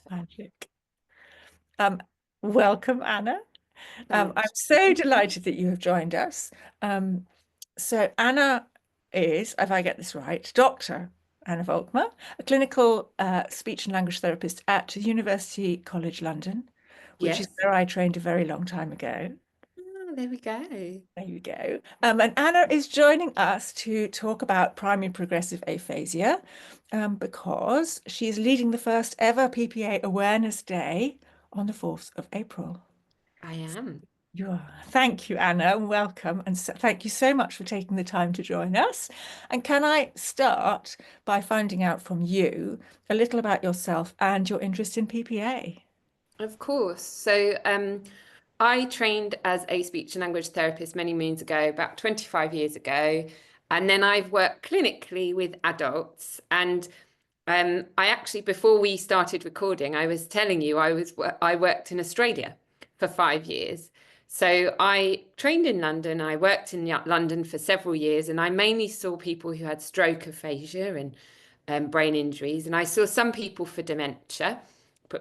Magic. Um, Welcome, Anna. Thank I'm so you. delighted that you have joined us. So Anna is, if I get this right, Dr. Anna Volkmer, a clinical speech and language therapist at University College London, which is Yes. where I trained a very long time ago. Oh, there we go. There you go. And Anna is joining us to talk about primary progressive aphasia because she's leading the first ever PPA Awareness Day on the 4th of April. I am. You are. Thank you, Anna, and welcome. And thank you so much for taking the time to join us. And can I start by finding out from you a little about yourself and your interest in PPA? Of course. I trained as a speech and language therapist many moons ago, about 25 years ago. And then I've worked clinically with adults. And I actually, before we started recording, I was telling you I worked in Australia for 5 years. So I trained in London. I worked in London for several years, and I mainly saw people who had stroke aphasia and brain injuries. And I saw some people for dementia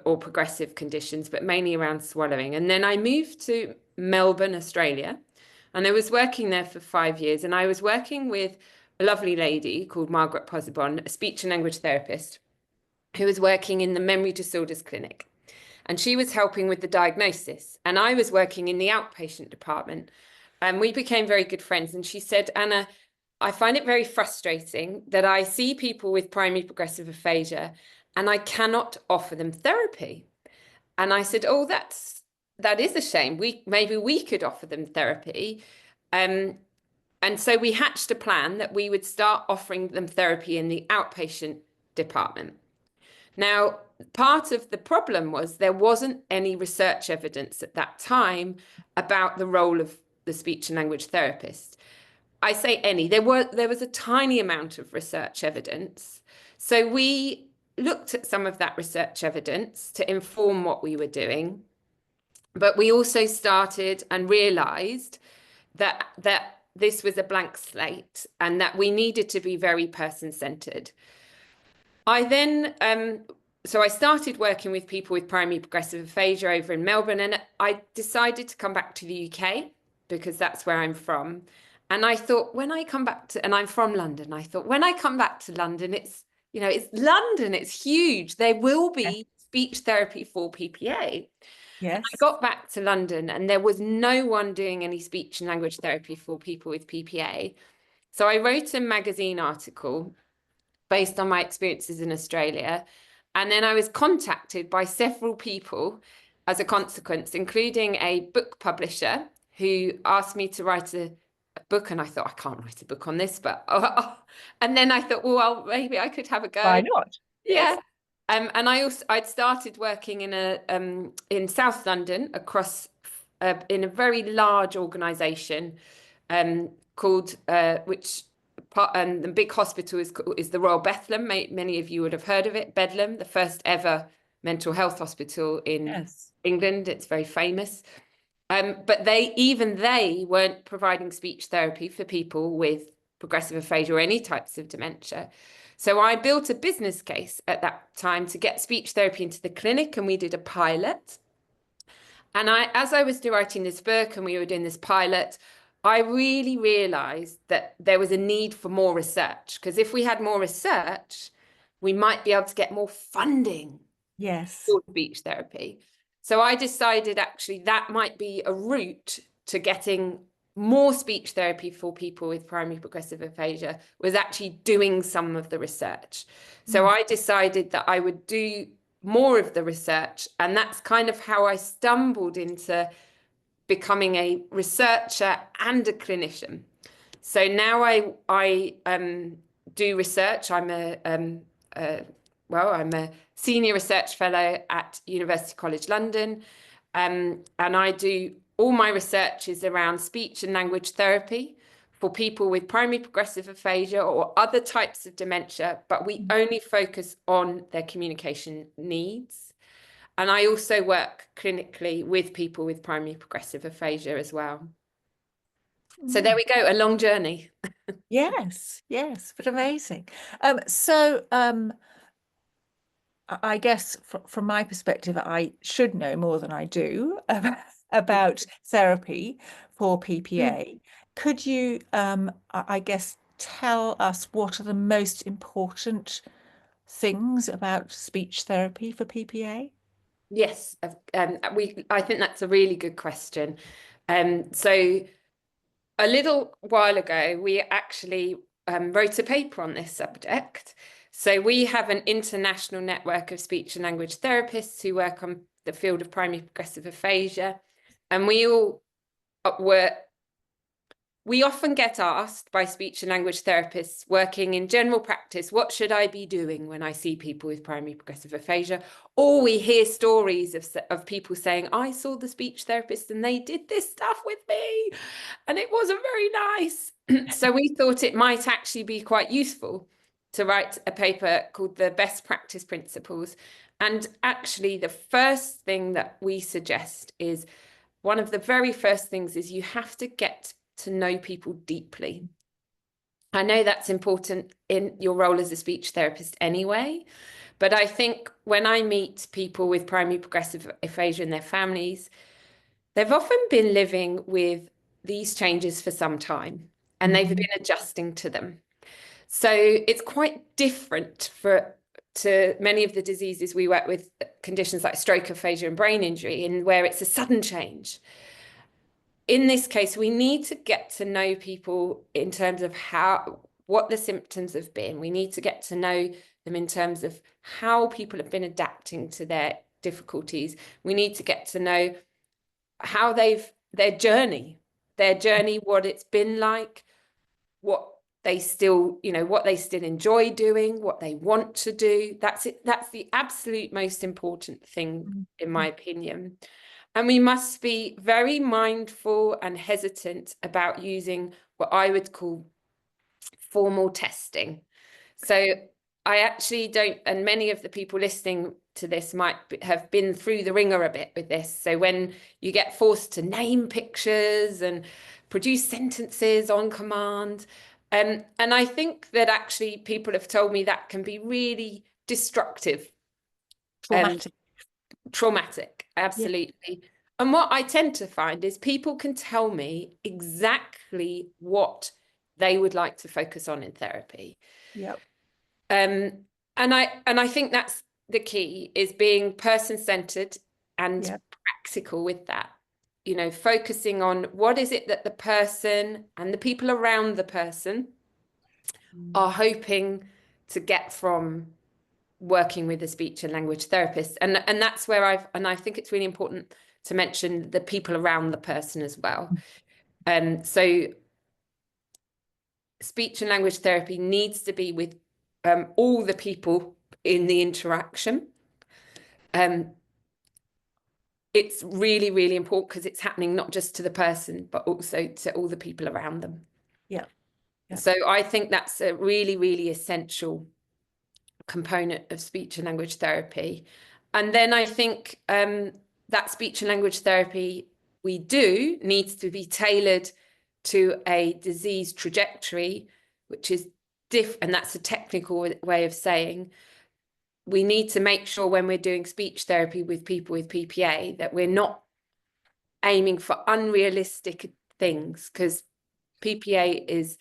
or progressive conditions, but mainly around swallowing. And then I moved to Melbourne, Australia, and I was working there for 5 years. And I was working with a lovely lady called Margaret Posibon, a speech and language therapist, who was working in the memory disorders clinic. And she was helping with the diagnosis. And I was working in the outpatient department. And we became very good friends. And she said, Anna, I find it very frustrating that I see people with primary progressive aphasia and I cannot offer them therapy. And I said, oh, that is a shame. Maybe we could offer them therapy. Um, and so we hatched a plan that we would start offering them therapy in the outpatient department. Now, part of the problem was there wasn't any research evidence at that time about the role of the speech and language therapist. I say any, there was a tiny amount of research evidence. So we looked at some of that research evidence to inform what we were doing. But we also started and realized that this was a blank slate and that we needed to be very person-centered. I then so I started working with people with primary progressive aphasia over in Melbourne, and I decided to come back to the UK because that's where I'm from. And I thought when I come back to, and I'm from London, I thought when I come back to London, it's London, it's huge. There will Yes. be speech therapy for PPA. I Yes. got back to London and there was no one doing any speech and language therapy for people with PPA. So I wrote a magazine article based on my experiences in Australia. And then I was contacted by several people as a consequence, including a book publisher who asked me to write a book. And I thought, I can't write a book on this, but and then I thought, well, maybe I could have a go. Why not? Yeah. Yes. And I'd started working in South London across in a very large organisation called which part and the big hospital is the Royal Bethlem. Many of you would have heard of it. Bedlam, the first ever mental health hospital in Yes. England. It's very famous. But they weren't providing speech therapy for people with progressive aphasia or any types of dementia. So I built a business case at that time to get speech therapy into the clinic, and we did a pilot. And as I was writing this book and we were doing this pilot, I really realized that there was a need for more research, because if we had more research, we might be able to get more funding Yes. for speech therapy. So I decided actually that might be a route to getting more speech therapy for people with primary progressive aphasia, was actually doing some of the research. So Mm. I decided that I would do more of the research, and that's kind of how I stumbled into becoming a researcher and a clinician. So now I do research. I'm a senior research fellow at University College London, and I do all my research is around speech and language therapy for people with primary progressive aphasia or other types of dementia, but we only focus on their communication needs. And I also work clinically with people with primary progressive aphasia as well. So there Mm. we go, a long journey. Yes, yes, but amazing. So I guess from my perspective, I should know more than I do about therapy for PPA. Could you, I guess, tell us what are the most important things about speech therapy for PPA? Yes, I think that's a really good question. So a little while ago, we actually wrote a paper on this subject. So we have an international network of speech and language therapists who work on the field of primary progressive aphasia, and we all were we often get asked by speech and language therapists working in general practice, what should I be doing when I see people with primary progressive aphasia? Or we hear stories of people saying, I saw the speech therapist and they did this stuff with me and it wasn't very nice. So we thought it might actually be quite useful to write a paper called The Best Practice Principles. And actually, the first thing that we suggest is one of the very first things is you have to get to know people deeply. I know that's important in your role as a speech therapist anyway, but I think when I meet people with primary progressive aphasia and their families, they've often been living with these changes for some time and they've been adjusting to them. So it's quite different to many of the diseases we work with, conditions like stroke, aphasia, and brain injury, in where it's a sudden change. In this case, we need to get to know people in terms of what the symptoms have been. We need to get to know them in terms of how people have been adapting to their difficulties. We need to get to know how their journey, what it's been like, what they still, what they still enjoy doing, what they want to do. That's it. That's the absolute most important thing, in my opinion. And we must be very mindful and hesitant about using what I would call formal testing. So I actually don't, and many of the people listening to this might have been through the ringer a bit with this. So when you get forced to name pictures and produce sentences on command, and I think that actually people have told me that can be really destructive. Traumatic. Traumatic, absolutely. And what I tend to find is people can tell me exactly what they would like to focus on in therapy. Yep. And I think that's the key, is being person-centered and Yep. practical with that. Focusing on what is it that the person and the people around the person are hoping to get from working with a speech and language therapist. And that's where I think it's really important to mention the people around the person as well. So speech and language therapy needs to be with all the people in the interaction. It's really, really important because it's happening not just to the person, but also to all the people around them. Yeah. So I think that's a really, really essential component of speech and language therapy. And then I think that speech and language therapy we do needs to be tailored to a disease trajectory, which is and that's a technical way of saying we need to make sure when we're doing speech therapy with people with PPA that we're not aiming for unrealistic things, because PPA is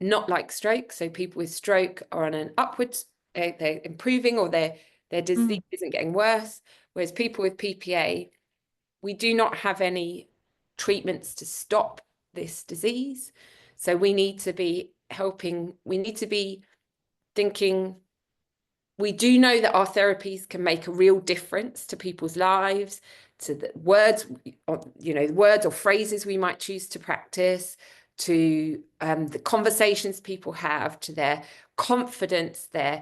not like stroke. So people with stroke are on an upwards, they're improving, or their disease isn't getting worse. Whereas people with PPA, we do not have any treatments to stop this disease. So we need to be thinking, we do know that our therapies can make a real difference to people's lives, to the words, words or phrases we might choose to practice, to the conversations people have, to their confidence, their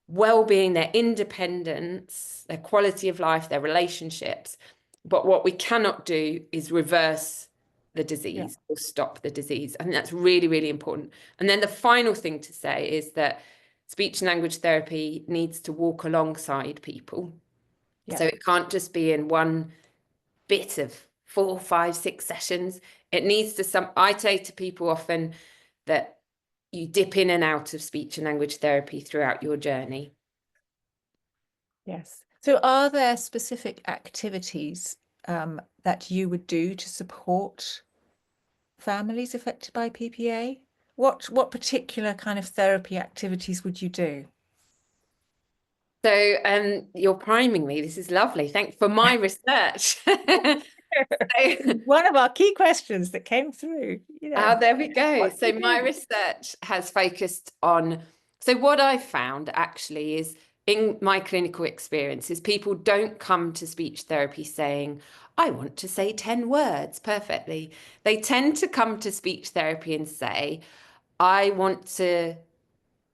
well-being, their independence, their quality of life, their relationships. But what we cannot do is reverse the disease or stop the disease. I think that's really, really important. And then the final thing to say is that speech and language therapy needs to walk alongside people. So it can't just be in one bit of 4, 5, 6 sessions. It needs to I say to people often that you dip in and out of speech and language therapy throughout your journey. Yes. So are there specific activities that you would do to support families affected by PPA? What particular kind of therapy activities would you do? So you're priming me. This is lovely. Thanks for my research. So, One of our key questions that came through, there we go. what do So you my do? research has focused on, so what I've found actually is in my clinical experience is people don't come to speech therapy saying, I want to say 10 words perfectly. They tend to come to speech therapy and say, I want to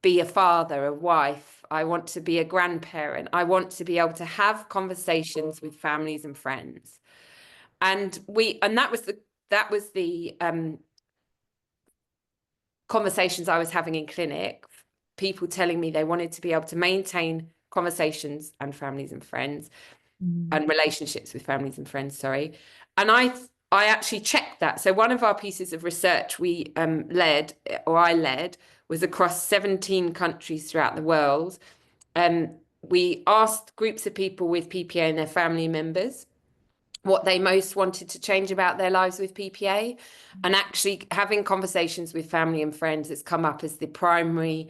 be a father, a wife. I want to be a grandparent. I want to be able to have conversations with families and friends. And that was the conversations I was having in clinic, people telling me they wanted to be able to maintain conversations and families and friends Mm. and relationships with families and friends, sorry. And I actually checked that. So one of our pieces of research we led, or I led, was across 17 countries throughout the world. We asked groups of people with PPA and their family members what they most wanted to change about their lives with PPA. And actually having conversations with family and friends has come up as the primary,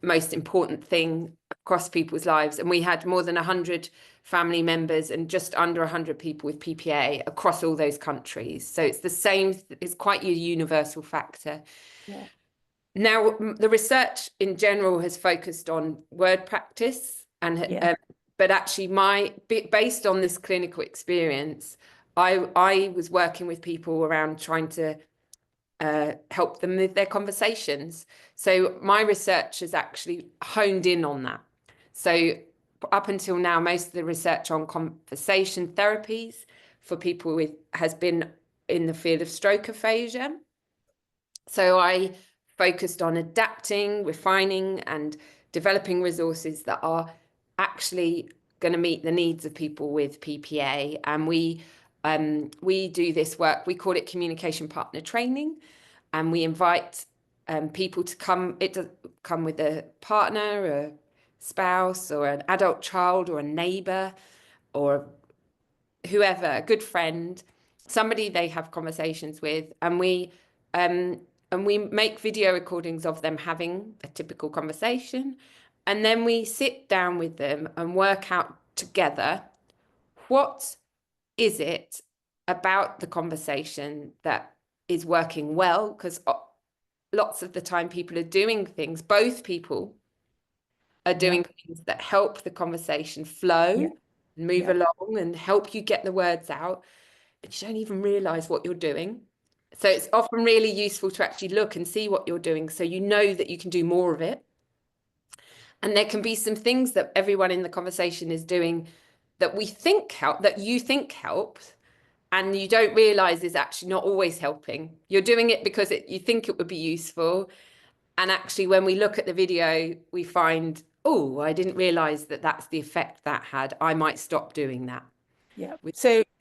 most important thing across people's lives. And we had more than 100 family members and just under 100 people with PPA across all those countries. So it's the same, it's quite a universal factor. Yeah. Now, the research in general has focused on word practice, and Yeah. but actually, based on this clinical experience, I was working with people around trying to help them with their conversations. So my research has actually honed in on that. So up until now, most of the research on conversation therapies for people with has been in the field of stroke aphasia. So I focused on adapting, refining, and developing resources that are actually going to meet the needs of people with PPA. And we do this work. We call it communication partner training, and we invite people to come. It does come with a partner, a spouse, or an adult child, or a neighbour, or whoever, a good friend, somebody they have conversations with, and we make video recordings of them having a typical conversation, and then we sit down with them and work out together what is it about the conversation that is working well, because lots of the time people are doing things, both people are Yeah. doing things that help the conversation Yeah. flow and move Yeah. along and help you get the words out, but you don't even realize what you're doing. So it's often really useful to actually look and see what you're doing so you know that you can do more of it. And there can be some things that everyone in the conversation is doing that we think help, that you think helps, and you don't realize is actually not always helping. You're doing it because you think it would be useful. And actually, when we look at the video, we find, oh, I didn't realize that that's the effect that had. I might stop doing that. Yeah.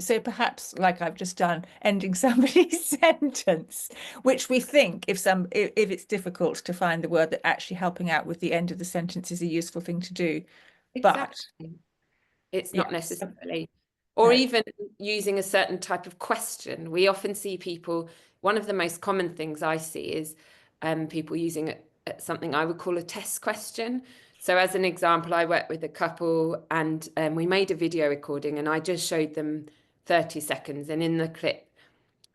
So perhaps like I've just done, ending somebody's sentence, which we think if it's difficult to find the word, that actually helping out with the end of the sentence is a useful thing to do. But Exactly. It's not yes, necessarily, or no, even using a certain type of question. We often see people, one of the most common things I see is people using something I would call a test question. So as an example, I worked with a couple and we made a video recording and I just showed them 30 seconds. And in the clip,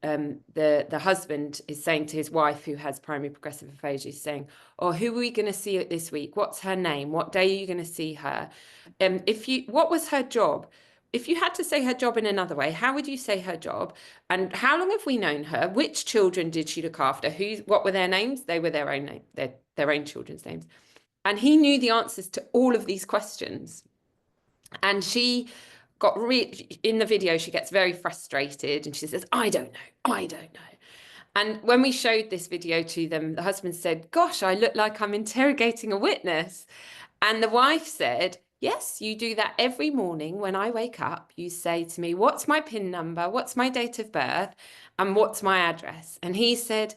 the husband is saying to his wife who has primary progressive aphasia, he's saying, "Oh, who are we going to see this week? What's her name? What day are you going to see her? What was her job? If you had to say her job in another way, how would you say her job? And how long have we known her? Which children did she look after? What were their names? They were their own name, their own children's names." And he knew the answers to all of these questions. And she got in the video, she gets very frustrated and she says, I don't know. I don't know. And when we showed this video to them, the husband said, gosh, I look like I'm interrogating a witness. And the wife said, yes, you do that every morning when I wake up. You say to me, what's my PIN number? What's my date of birth? And what's my address? And he said,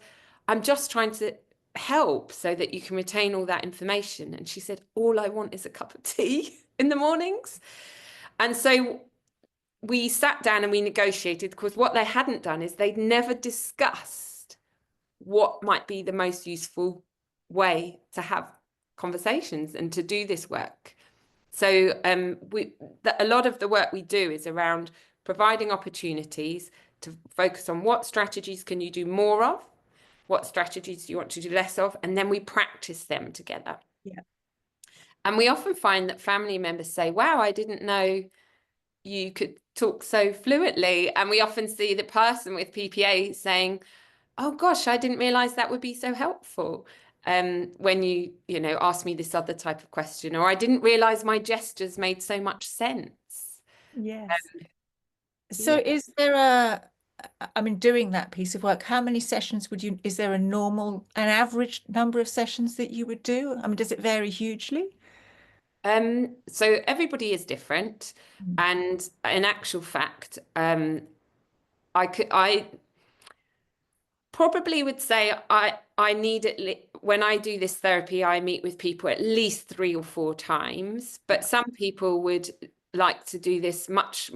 I'm just trying to help so that you can retain all that information. And she said, all I want is a cup of tea. in the mornings. And so we sat down and we negotiated, because what they hadn't done is they'd never discussed what might be the most useful way to have conversations and to do this work. So a lot of the work we do is around providing opportunities to focus on what strategies can you do more of, what strategies do you want to do less of, and then we practice them together. Yeah. And we often find that family members say, wow, I didn't know you could talk so fluently. And we often see the person with PPA saying, oh gosh, I didn't realize that would be so helpful. When you asked me this other type of question, or I didn't realize my gestures made so much sense. Yes. So Yeah. is there I mean, doing that piece of work, how many sessions is there an average number of sessions that you would do? I mean, does it vary hugely? So everybody is different. Mm. And in actual fact, I probably would say I need when I do this therapy, I meet with people at least 3 or 4 times, but Yeah. some people would like to do this much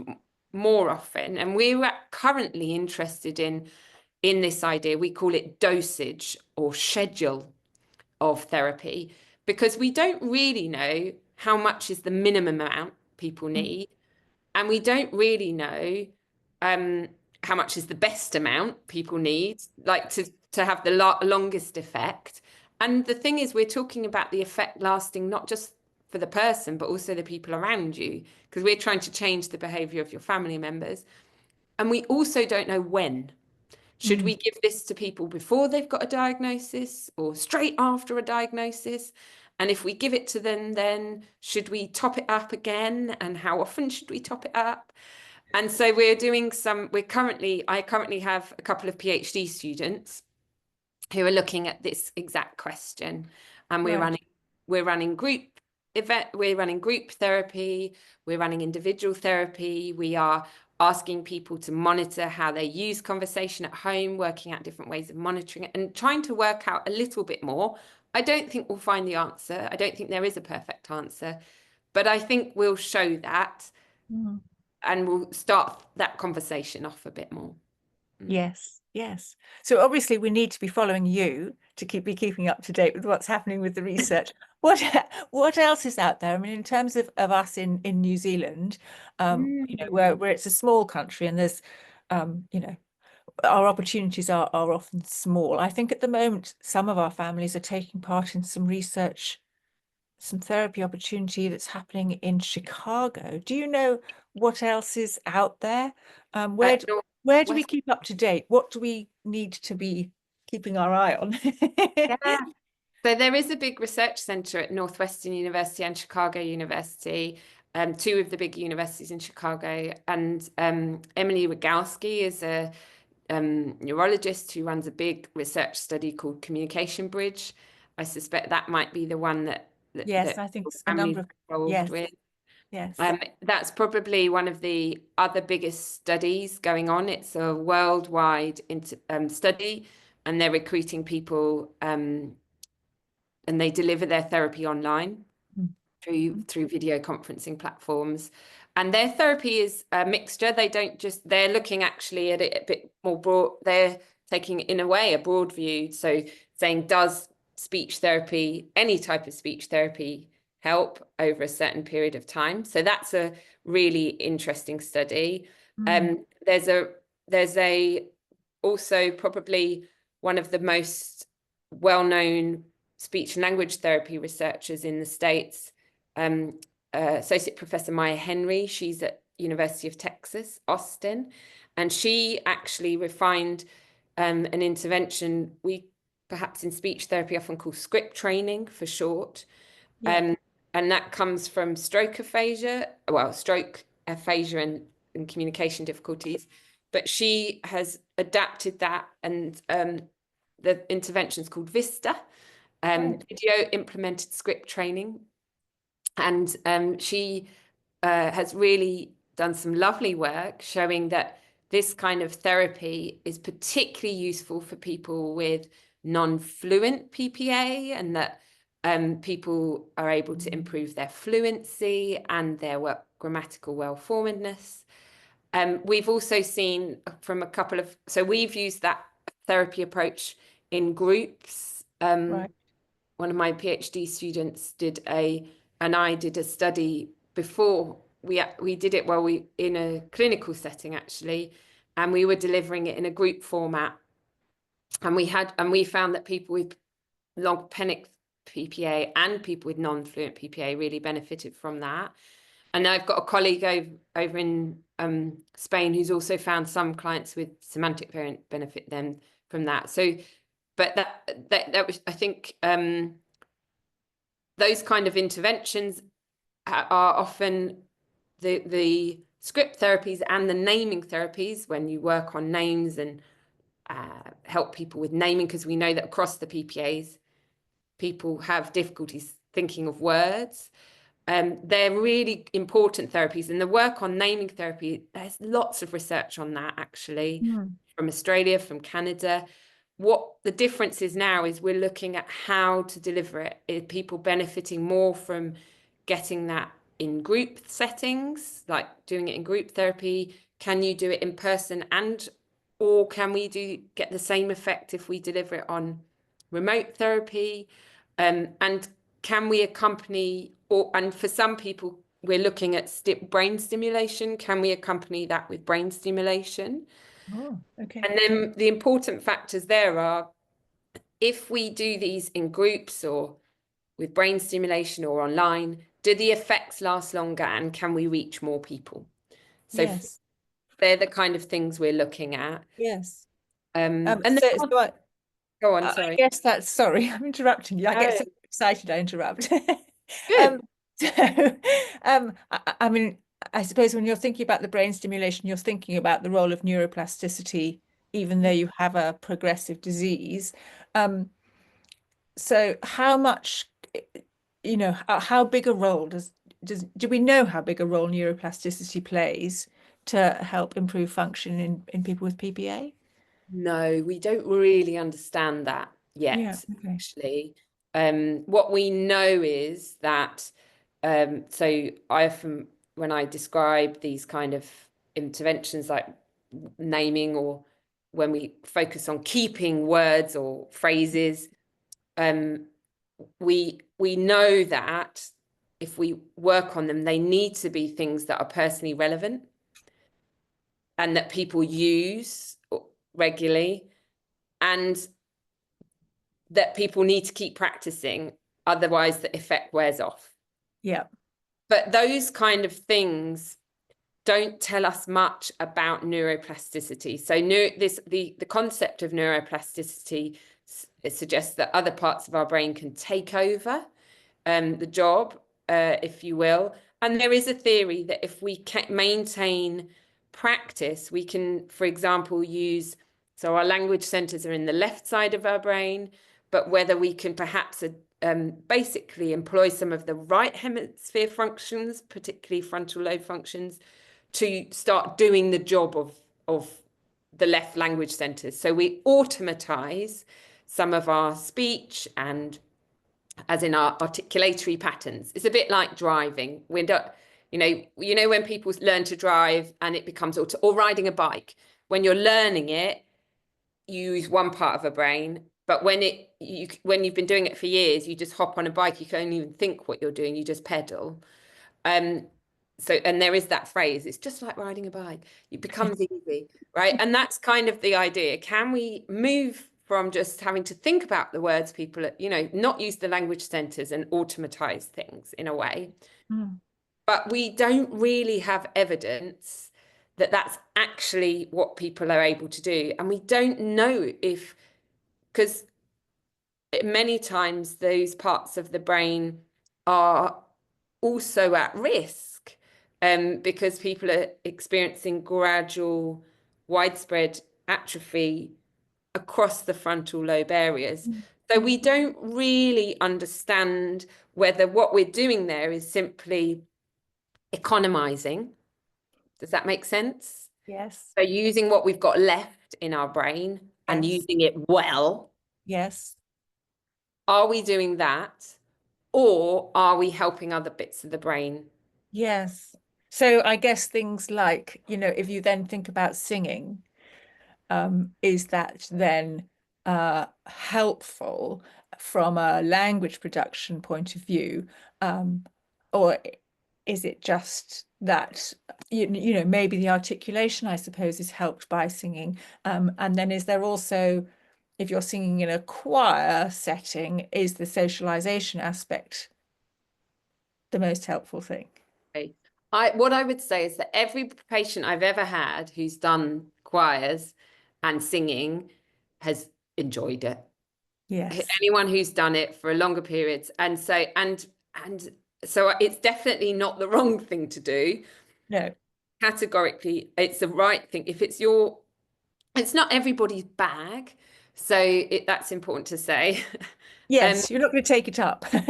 more often. And we're currently interested in this idea. We call it dosage or schedule of therapy, because we don't really know how much is the minimum amount people Mm. need, and we don't really know how much is the best amount people need, like to have the longest effect. And the thing is, we're talking about the effect lasting not just for the person, but also the people around you, because we're trying to change the behavior of your family members. And we also don't know when. Should Mm. we give this to people before they've got a diagnosis or straight after a diagnosis? And if we give it to them, then should we top it up again? And how often should we top it up? And so I currently have a couple of PhD students who are looking at this exact question. And Right. we're running we're running group therapy, we're running individual therapy, we are asking people to monitor how they use conversation at home, working out different ways of monitoring it, and trying to work out a little bit more. I don't think we'll find the answer. I don't think there is a perfect answer, but I think we'll show that, Mm. and we'll start that conversation off a bit more. Yes, yes. So obviously we need to be following you to be keeping up to date with what's happening with the research. What what else is out there? I mean, in terms of us in New Zealand, where it's a small country and there's our opportunities are often small. I think at the moment some of our families are taking part in some research, some therapy opportunity that's happening in Chicago. Do you know what else is out there? Uh, Where do we Northwest, keep up to date? What do we need to be keeping our eye on? yeah. So there is a big research centre at Northwestern University and Chicago University, 2 of the big universities in Chicago. And Emily Rogowski is a neurologist who runs a big research study called Communication Bridge. I suspect that might be the one Yes, that I think your a family's number of, involved yes, with. yes. That's probably one of the other biggest studies going on. It's a worldwide study, and they're recruiting people, and they deliver their therapy online Mm. through video conferencing platforms. And their therapy is a mixture. They're looking actually at it a bit more broad. They're taking, in a way, a broad view. So saying, does speech therapy, any type of speech therapy, help over a certain period of time? So that's a really interesting study. Mm. There's a also probably one of the most well-known speech and language therapy researchers in the States, Associate Professor Maya Henry. She's at University of Texas, Austin, and she actually refined an intervention we perhaps in speech therapy often call script training for short. Yeah. Um, and that comes from stroke aphasia, and communication difficulties. But she has adapted that, and the intervention's called Vista, Right. video implemented script training. And she has really done some lovely work showing that this kind of therapy is particularly useful for people with non-fluent PPA, and that People are able to improve their fluency and their grammatical well-formedness. We've also seen from a couple of, so we've used that therapy approach in groups. Right. One of my PhD students and I did a study before we did it in a clinical setting actually, and we were delivering it in a group format. And we found that people with logopenic PPA and people with non-fluent PPA really benefited from that. And I've got a colleague over in Spain who's also found some clients with semantic variant benefit them from that. So, but that was, I think, those kind of interventions are often the script therapies and the naming therapies, when you work on names and help people with naming, because we know that across the PPAs, people have difficulties thinking of words. They're really important therapies, and the work on naming therapy, there's lots of research on that actually, from Australia, from Canada. What the difference is now is we're looking at how to deliver it. Are people benefiting more from getting that in group settings, like doing it in group therapy? Can you do it in person, or can we get the same effect if we deliver it on remote therapy? And can we accompany, and for some people, we're looking at brain stimulation. Can we accompany that with brain stimulation? Oh, okay. And then the important factors there are, if we do these in groups or with brain stimulation or online, do the effects last longer, and can we reach more people? So Yes. they're the kind of things we're looking at. Yes. And then, So go on, I sorry. guess sorry, I'm interrupting you. I get so excited I interrupt. Good. So, I mean, I suppose when you're thinking about the brain stimulation, you're thinking about the role of neuroplasticity, even though you have a progressive disease. So how much, how big a role do we know how big a role neuroplasticity plays to help improve function in people with PPA? No, we don't really understand that Yeah, yet, okay. actually. What we know is that, so I often, when I describe these kind of interventions like naming, or when we focus on keeping words or phrases, we know that if we work on them, they need to be things that are personally relevant and that people use regularly, and that people need to keep practicing, otherwise the effect wears off. Yeah. But those kind of things don't tell us much about neuroplasticity. So the concept of neuroplasticity suggests that other parts of our brain can take over the job, if you will. And there is a theory that if we can maintain practice, we can, for example, so our language centers are in the left side of our brain, but whether we can perhaps basically employ some of the right hemisphere functions, particularly frontal lobe functions, to start doing the job of the left language centers. So we automatize some of our speech, and as in our articulatory patterns. It's a bit like driving. We don't, when people learn to drive and it becomes auto, or riding a bike, when you're learning it, you use one part of a brain, but when you've been doing it for years, you just hop on a bike, you can't even think what you're doing, you just pedal. And there is that phrase, it's just like riding a bike, it becomes easy, right? And that's kind of the idea. Can we move from just having to think about the words, people, not use the language centers and automatize things in a way? But we don't really have evidence that that's actually what people are able to do. And we don't know because many times those parts of the brain are also at risk, because people are experiencing gradual, widespread atrophy across the frontal lobe areas. So we don't really understand whether what we're doing there is simply economizing. Does that make sense? Yes. So using what we've got left in our brain and Yes. using it well. Yes. Are we doing that? or are we helping other bits of the brain? Yes. So I guess things like, if you then think about singing, is that then helpful from a language production point of view? Or is it just that, maybe the articulation, I suppose, is helped by singing? And then is there also, if you're singing in a choir setting, is the socialization aspect the most helpful thing? Okay. What I would say is that every patient I've ever had who's done choirs and singing has enjoyed it. Yes. Anyone who's done it for a longer periods, and so it's definitely not the wrong thing to do. No. Categorically, it's the right thing. If it's not everybody's bag, so that's important to say. Um, Yes, you're not going to take it up No,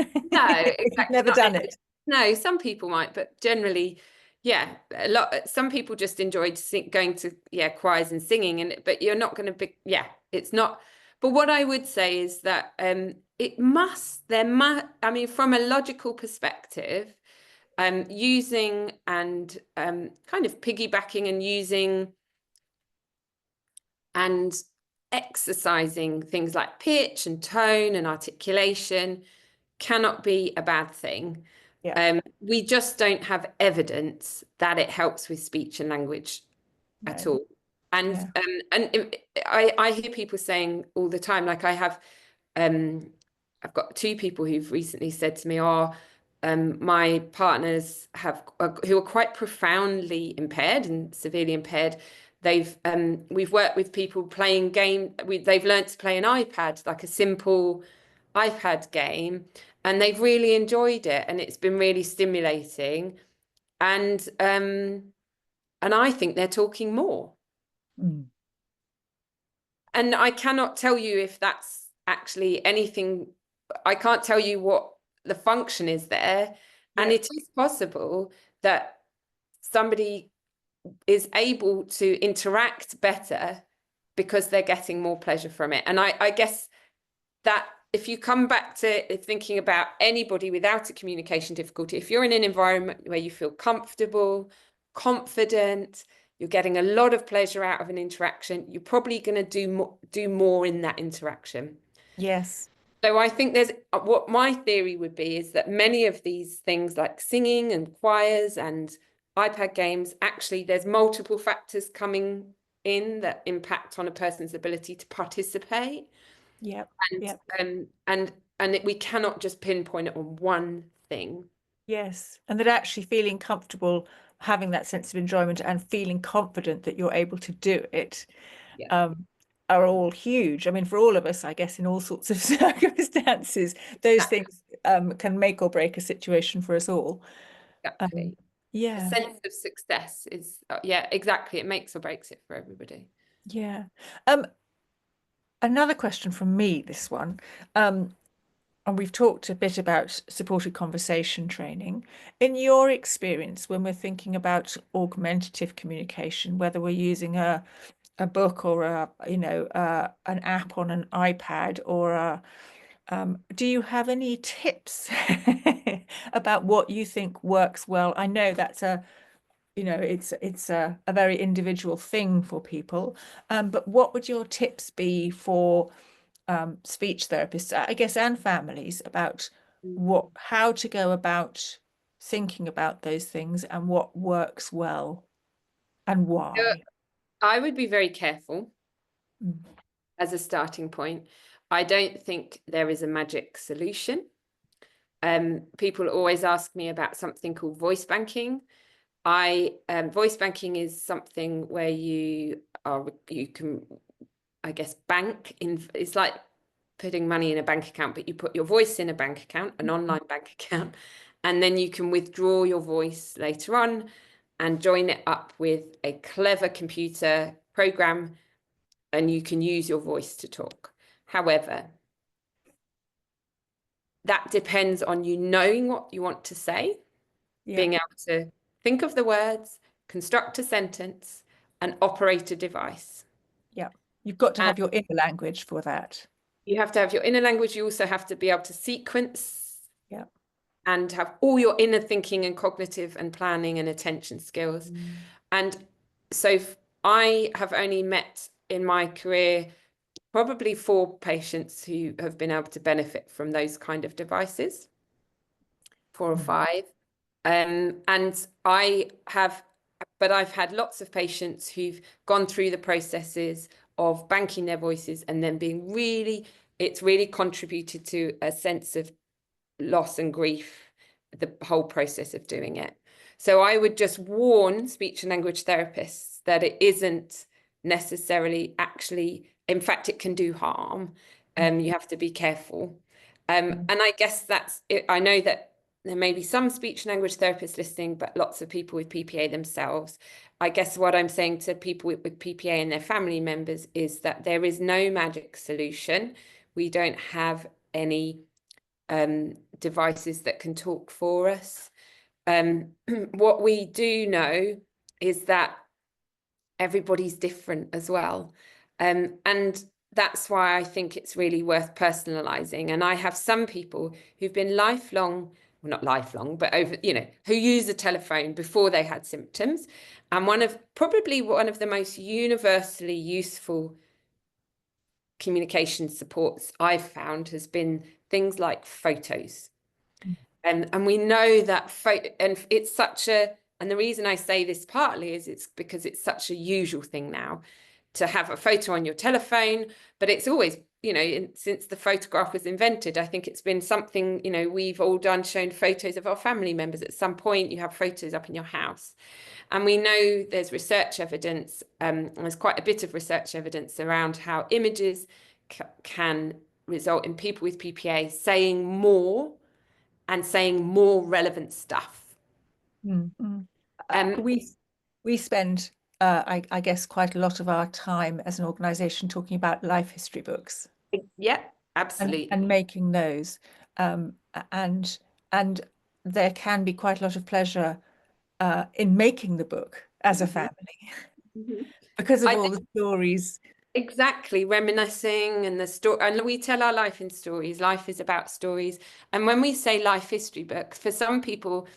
if you've exactly. never done it. No, some people might, but generally, yeah, a lot. Some people just enjoyed going to choirs and singing, but you're not going to be it's not. But what I would say is that there must. I mean, from a logical perspective, using and kind of piggybacking and using and exercising things like pitch and tone and articulation cannot be a bad thing. Yeah. We just don't have evidence that it helps with speech and language at No. all. And Yeah. I hear people saying all the time, like um, I've got two people who've recently said to me, "Oh, my partners who are quite profoundly impaired and severely impaired. We've worked with people playing they've learned to play an iPad, like a simple iPad game, and they've really enjoyed it, and it's been really stimulating. And I think they're talking more. Mm. And I cannot tell you if that's actually anything. I can't tell you what the function is there. And Yeah. it is possible that somebody is able to interact better because they're getting more pleasure from it. And I guess that if you come back to thinking about anybody without a communication difficulty, if you're in an environment where you feel comfortable, confident, you're getting a lot of pleasure out of an interaction, you're probably going to do more in that interaction. Yes. So I think what my theory would be is that many of these things like singing and choirs and iPad games, actually there's multiple factors coming in that impact on a person's ability to participate. Yep. And Yep. we cannot just pinpoint it on one thing. Yes. And that actually feeling comfortable, having that sense of enjoyment and feeling confident that you're able to do it, Yeah, um, are all huge. I mean, for all of us, I guess, in all sorts of circumstances, those exactly. things can make or break a situation for us all. Um, Exactly. A yeah. sense of success is, yeah, exactly. It makes or breaks it for everybody. Yeah. Um, Another question from me, this one. And we've talked a bit about supported conversation training. In your experience, when we're thinking about augmentative communication, whether we're using a book or an app on an iPad or do you have any tips about what you think works well? I know that's it's a very individual thing for people, but what would your tips be for speech therapists, I guess, and families about how to go about thinking about those things and what works well and So why? I would be very careful Mm. as a starting point. I don't think there is a magic solution. People always ask me about something called voice banking. Voice banking is something where you can, I guess, bank in. It's like putting money in a bank account, but you put your voice in a bank account, an online bank account, and then you can withdraw your voice later on and join it up with a clever computer program, and you can use your voice to talk. However, that depends on you knowing what you want to say, Yeah, being able to think of the words, construct a sentence, and operate a device. yeah. You've got to And have your inner language for that. you have to have your inner language. You also have to be able to sequence Yeah. and have all your inner thinking and cognitive and planning and attention skills. And so I have only met in my career probably 4 patients who have been able to benefit from those kind of devices, 4 or 5. And I've had lots of patients who've gone through the processes of banking their voices and then it's really contributed to a sense of loss and grief, the whole process of doing it. So I would just warn speech and language therapists that it isn't necessarily actually, in fact, it can do harm. You have to be careful. And I guess that's it. I know that there may be some speech and language therapists listening, but lots of people with PPA themselves. I guess what I'm saying to people with PPA and their family members is that there is no magic solution. We don't have any devices that can talk for us. What we do know is that everybody's different as well. And that's why I think it's really worth personalizing. And I have some people who've been lifelong, well, not lifelong, but over, who use the telephone before they had symptoms. And probably one of the most universally useful communication supports I've found has been things like photos. And we know that and it's and the reason I say this partly is it's because it's such a usual thing now to have a photo on your telephone, but it's always, since the photograph was invented, I think it's been something, we've all shown photos of our family members. At some point, you have photos up in your house. And we know there's research evidence, there's quite a bit of research evidence around how images can result in people with PPA saying more and saying more relevant stuff. We spend, I guess, quite a lot of our time as an organization talking about life history books. Yeah, absolutely. And making those. And there can be quite a lot of pleasure in making the book as a family because of all the stories. Exactly, reminiscing and the story, and we tell our life in stories. Life is about stories. And when we say life history book, for some people,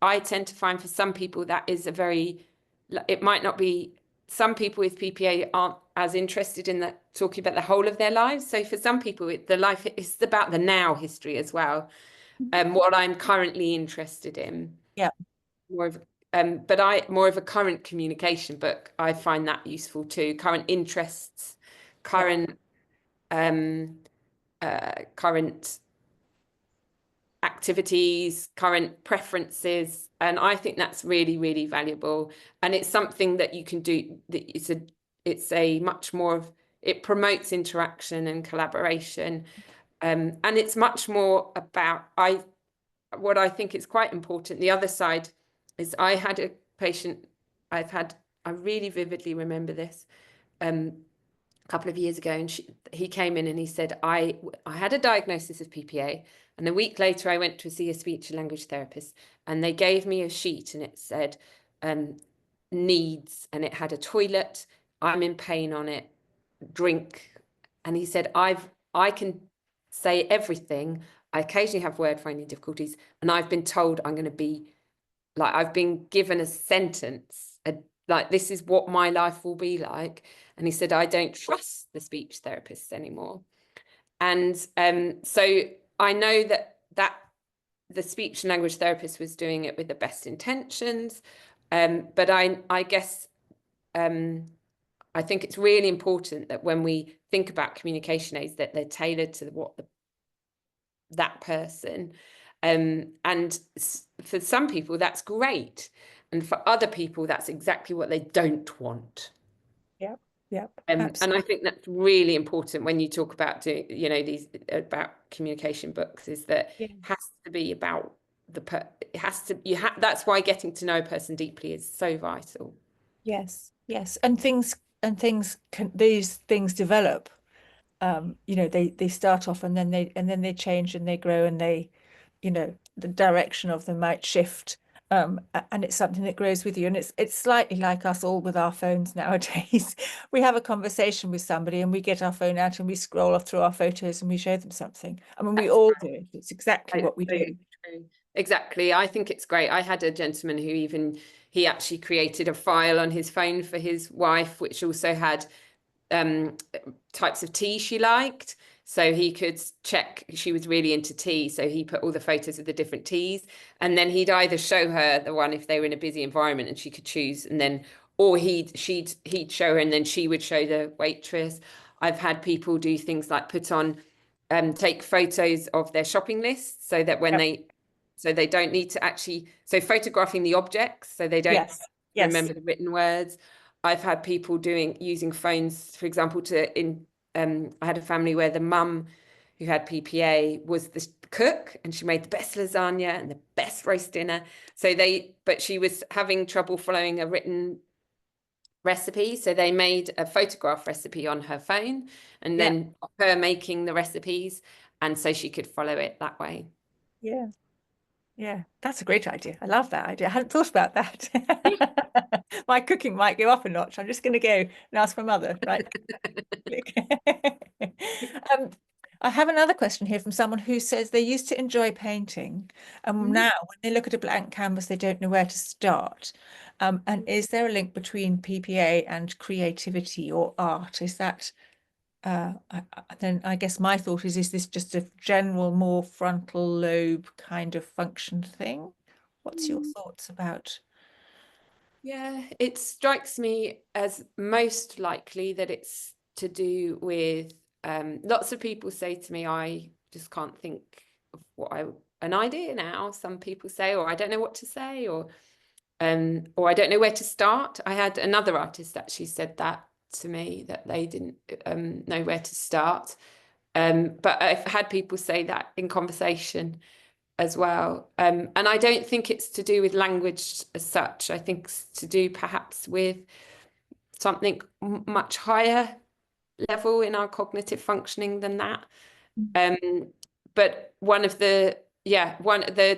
I tend to find for some people that is it might not be, some people with PPA aren't as interested in talking about the whole of their lives. So for some people, the life is about the now history as well. What I'm currently interested in. Yeah. But more of a current communication book. I find that useful too. Current interests, current activities, current preferences, and I think that's really, really valuable. And it's something that you can do. It's a much more of, it promotes interaction and collaboration, and it's much more about what I think is quite important. The other side is I had a patient I really vividly remember this a couple of years ago, and he came in and he said, I had a diagnosis of PPA, and a week later I went to see a speech and language therapist, and they gave me a sheet and it said needs, and it had a toilet, I'm in pain on it, drink. And he said, I can say everything. I occasionally have word finding difficulties, and I've been told I'm going to be like, I've been given a sentence, like, this is what my life will be like. And he said, I don't trust the speech therapists anymore. And so I know that the speech and language therapist was doing it with the best intentions. But I guess I think it's really important that when we think about communication aids, that they're tailored to that person. And for some people, that's great. And for other people, that's exactly what they don't want. Yep. Yep. And I think that's really important when you talk about doing, these about communication books, is that it has to be about that's why getting to know a person deeply is so vital. Yes. Yes. And these things develop. They start off and then they change and they grow, and the direction of them might shift. And it's something that grows with you. And it's slightly like us all with our phones nowadays. We have a conversation with somebody and we get our phone out and we scroll through our photos and we show them something. I mean, we all do it. It's exactly what we do. True. exactly. I think it's great. I had a gentleman he actually created a file on his phone for his wife, which also had um, types of tea she liked. So he could check she was really into tea. So he put all the photos of the different teas, and then he'd either show her the one if they were in a busy environment and she could choose, and then or he'd show her and then she would show the waitress. I've had people do things like put on take photos of their shopping list so that when Yep. they don't need to actually photographing the objects so they don't Yes. Yes. remember the written words. I've had people using phones, for example, I had a family where the mum who had PPA was the cook and she made the best lasagna and the best roast dinner. But she was having trouble following a written recipe. So they made a photograph recipe on her phone and Yeah. then her making the recipes. And so she could follow it that way. Yeah. Yeah. That's a great idea. I love that idea. I hadn't thought about that. My cooking might go up a notch. I'm just going to go and ask my mother, right? Um, I have another question here from someone who says they used to enjoy painting, and Mhm. now when they look at a blank canvas, they don't know where to start. And is there a link between PPA and creativity or art? Is that then I guess my thought is this just a general, more frontal lobe kind of function thing? What's your thoughts about? Yeah, it strikes me as most likely that it's to do with lots of people say to me, I just can't think of an idea now. Some people say, or I don't know what to say, or I don't know where to start. I had another artist actually said that to me that they didn't know where to start. But I've had people say that in conversation as well. And I don't think it's to do with language as such. I think it's to do perhaps with something much higher level in our cognitive functioning than that. Um, but one the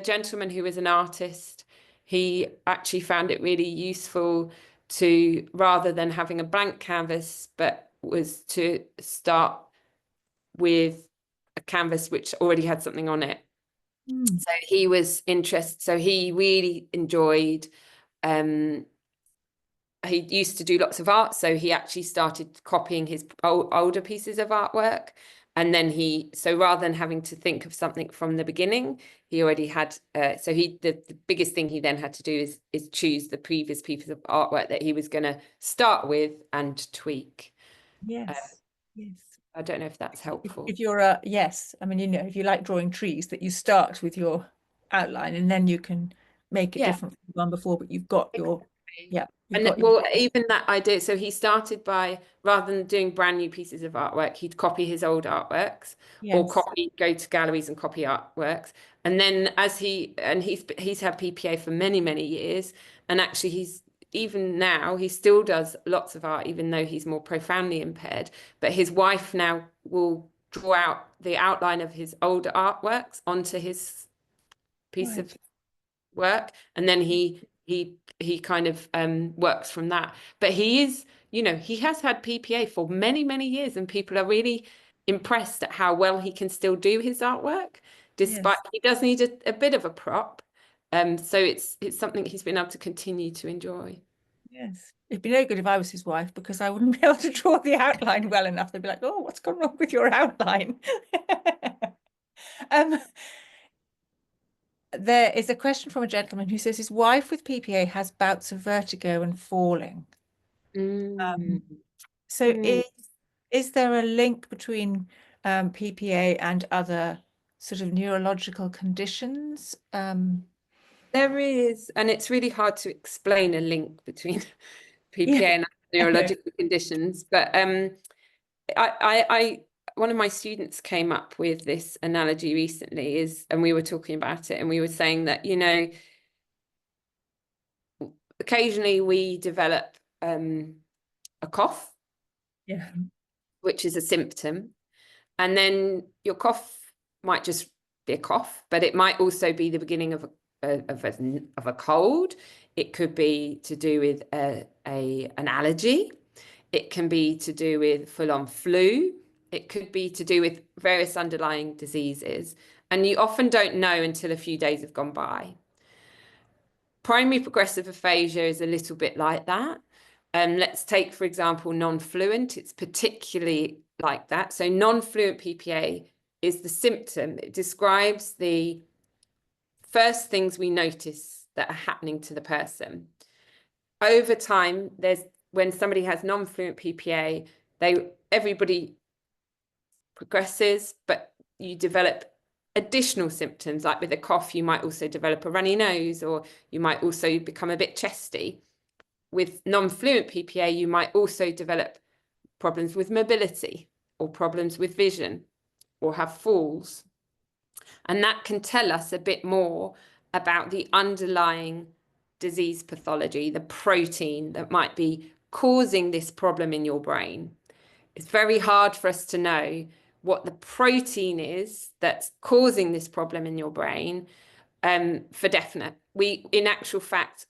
gentleman who was an artist, he actually found it really useful to rather than having a blank canvas, but was to start with a canvas which already had something on it. Mm. So he was interested. So he really enjoyed. Um, he used to do lots of art, so he actually started copying his older pieces of artwork. And then so rather than having to think of something from the beginning, he already had. The biggest thing he then had to do is choose the previous pieces of artwork that he was going to start with and tweak. Uh, Yes. Yes. I don't know if that's helpful. If you're a yes, I mean, if you like drawing trees, that you start with your outline and then you can make it Yeah. different from the one before, but you've got your, Exactly. yeah, you've And got your, well, even that idea, so he started by rather than doing brand new pieces of artwork, he'd copy his old artworks or yes, go to galleries and copy artworks. And then he's had PPA for many, many years. And actually even now he still does lots of art, even though he's more profoundly impaired. But his wife now will draw out the outline of his older artworks onto his piece of right, work, and then he kind of works from that. But he has had PPA for many, many years, and people are really impressed at how well he can still do his artwork, despite yes, he does need a bit of a prop. So it's something he's been able to continue to enjoy. yes. It'd be no good if I was his wife because I wouldn't be able to draw the outline well enough. They'd be like, "Oh, what's gone wrong with your outline?" Um, there is a question from a gentleman who says his wife with PPA has bouts of vertigo and falling. Mm. So Mm. is there a link between PPA and other sort of neurological conditions? There is, and it's really hard to explain a link between Yeah, PPA and I know. neurological conditions, but I one of my students came up with this analogy recently and we were talking about it and we were saying that, occasionally we develop a cough, Yeah. which is a symptom, and then your cough might just be a cough, but it might also be the beginning of a cold. It could be to do with an allergy. It can be to do with full-on flu. It could be to do with various underlying diseases. and you often don't know until a few days have gone by. Primary progressive aphasia is a little bit like that. Let's take, for example, non-fluent. It's particularly like that. So non-fluent PPA is the symptom. It describes the first things we notice that are happening to the person. Over time, when somebody has non-fluent PPA, everybody progresses, but you develop additional symptoms. Like with a cough, you might also develop a runny nose, or you might also become a bit chesty. With non-fluent PPA, you might also develop problems with mobility or problems with vision or have falls. And that can tell us a bit more about the underlying disease pathology, the protein that might be causing this problem in your brain. It's very hard for us to know what the protein is that's causing this problem in your brain for definite. In actual fact,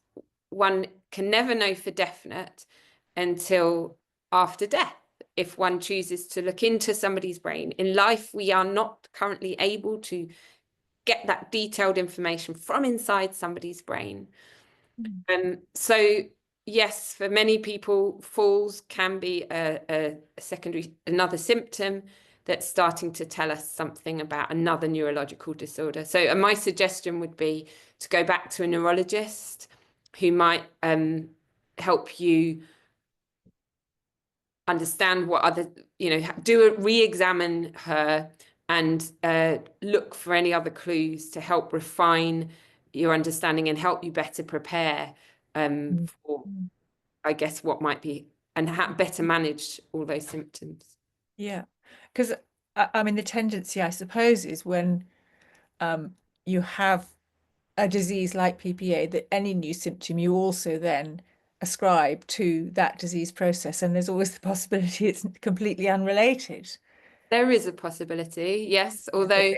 one can never know for definite until after death, if one chooses to look into somebody's brain. In life, we are not currently able to get that detailed information from inside somebody's brain. So yes, for many people, falls can be another symptom that's starting to tell us something about another neurological disorder. So my suggestion would be to go back to a neurologist who might help you understand what other, re-examine her and look for any other clues to help refine your understanding and help you better prepare for, I guess, what might be, and better manage all those symptoms. Yeah, because I mean, the tendency, I suppose, is when you have a disease like PPA, that any new symptom you also then ascribe to that disease process, and there's always the possibility it's completely unrelated. There is a possibility, yes, although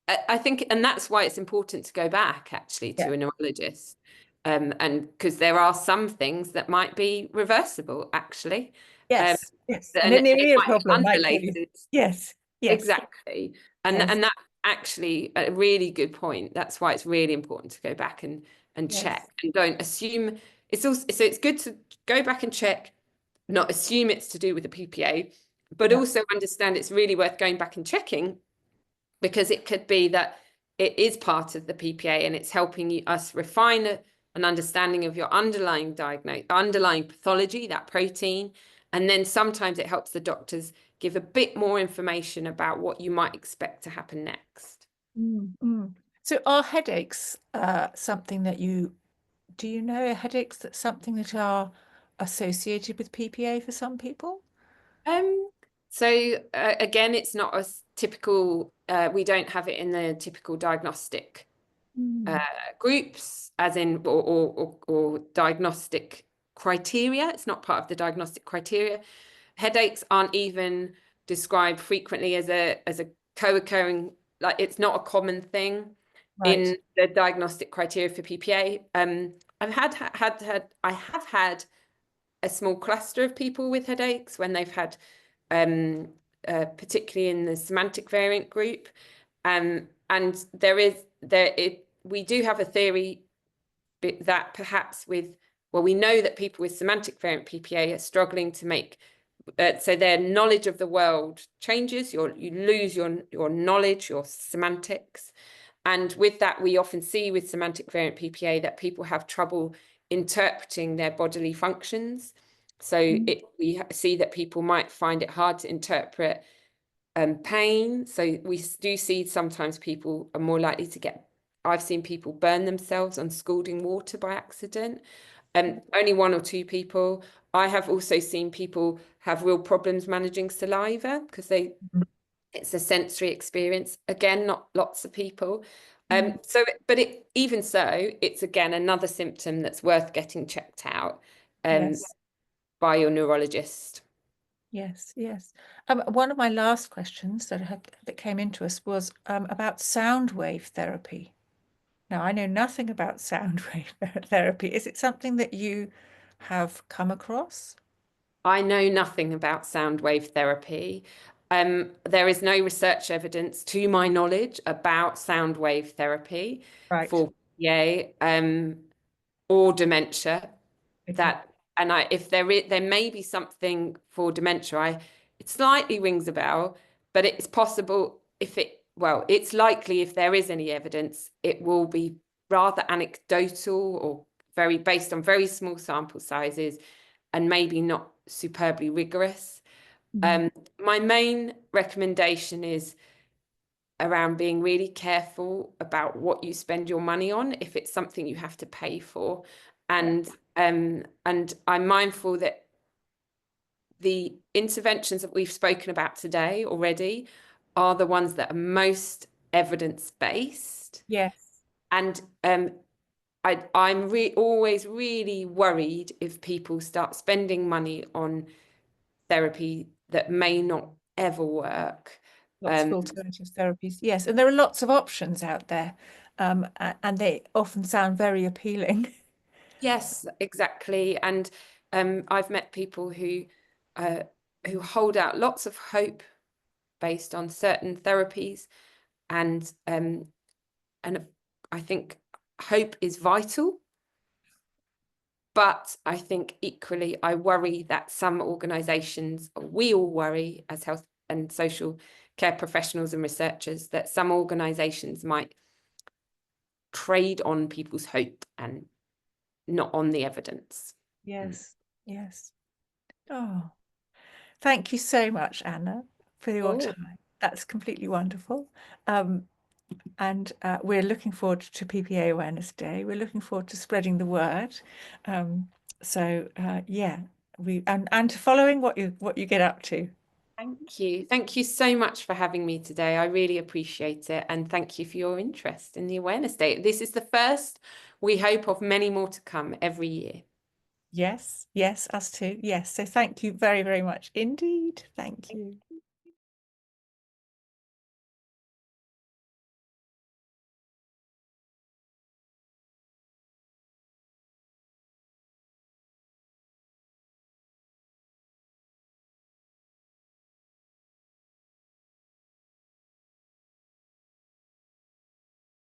I think, and that's why it's important to go back actually to Yeah. a neurologist, and because there are some things that might be reversible actually, um, Yes, yes. And and then the it ear might be problem might be, unrelated. yes, yes, Exactly. And yes, that's actually a really good point. That's why it's really important to go back and check, yes, and don't assume. It's also, so it's good to go back and check, not assume it's to do with the PPA, but yeah. also understand it's really worth going back and checking, because it could be that it is part of the PPA and it's helping us refine an understanding of your underlying pathology, that protein. And then sometimes it helps the doctors give a bit more information about what you might expect to happen next. So are headaches something that do you know headaches that's something that are associated with PPA for some people? Um, so again, it's not as typical, we don't have it in the typical diagnostic Mm. groups, as in, or diagnostic criteria. It's not part of the diagnostic criteria. Headaches aren't even described frequently as a co-occurring, like it's not a common thing Right. in the diagnostic criteria for PPA. I have had a small cluster of people with headaches when they've had, particularly in the semantic variant group. And we do have a theory that perhaps we know that people with semantic variant PPA are struggling to make, so their knowledge of the world changes. You lose your knowledge, your semantics. And with that, we often see with semantic variant PPA that people have trouble interpreting their bodily functions. So we see that people might find it hard to interpret pain. So we do see sometimes people are more likely to get, I've seen people burn themselves on scalding water by accident. Only one or two people. I have also seen people have real problems managing saliva because it's a sensory experience. Again, not lots of people. Even so, it's again another symptom that's worth getting checked out Yes, by your neurologist. yes, yes. One of my last questions that came into us was about sound wave therapy. Now, I know nothing about sound wave therapy. Is it something that you have come across? I know nothing about sound wave therapy. There is no research evidence, to my knowledge, about sound wave therapy Right. for PA or dementia. Okay. If there may be something for dementia, it slightly rings a bell, but it's possible it's likely if there is any evidence, it will be rather anecdotal or very based on very small sample sizes and maybe not superbly rigorous. My main recommendation is around being really careful about what you spend your money on if it's something you have to pay for. And I'm mindful that the interventions that we've spoken about today already are the ones that are most evidence-based. Yes. And I'm always really worried if people start spending money on therapy that may not ever work. Lots of alternative therapies. Yes, and there are lots of options out there, and they often sound very appealing. Yes, exactly. And I've met people who hold out lots of hope based on certain therapies, and I think hope is vital. But I think equally, I worry that some organisations, we all worry as health and social care professionals and researchers, that some organisations might trade on people's hope and not on the evidence. Yes, yes. Oh, thank you so much, Anna, for your Oh, time. That's completely wonderful. And we're looking forward to PPA Awareness Day. We're looking forward to spreading the word. Yeah, and to following what you get up to. thank you. Thank you so much for having me today. I really appreciate it. And thank you for your interest in the Awareness Day. This is the first, we hope, of many more to come every year. Yes, yes, us too. Yes. So thank you very, very much indeed. Thank you.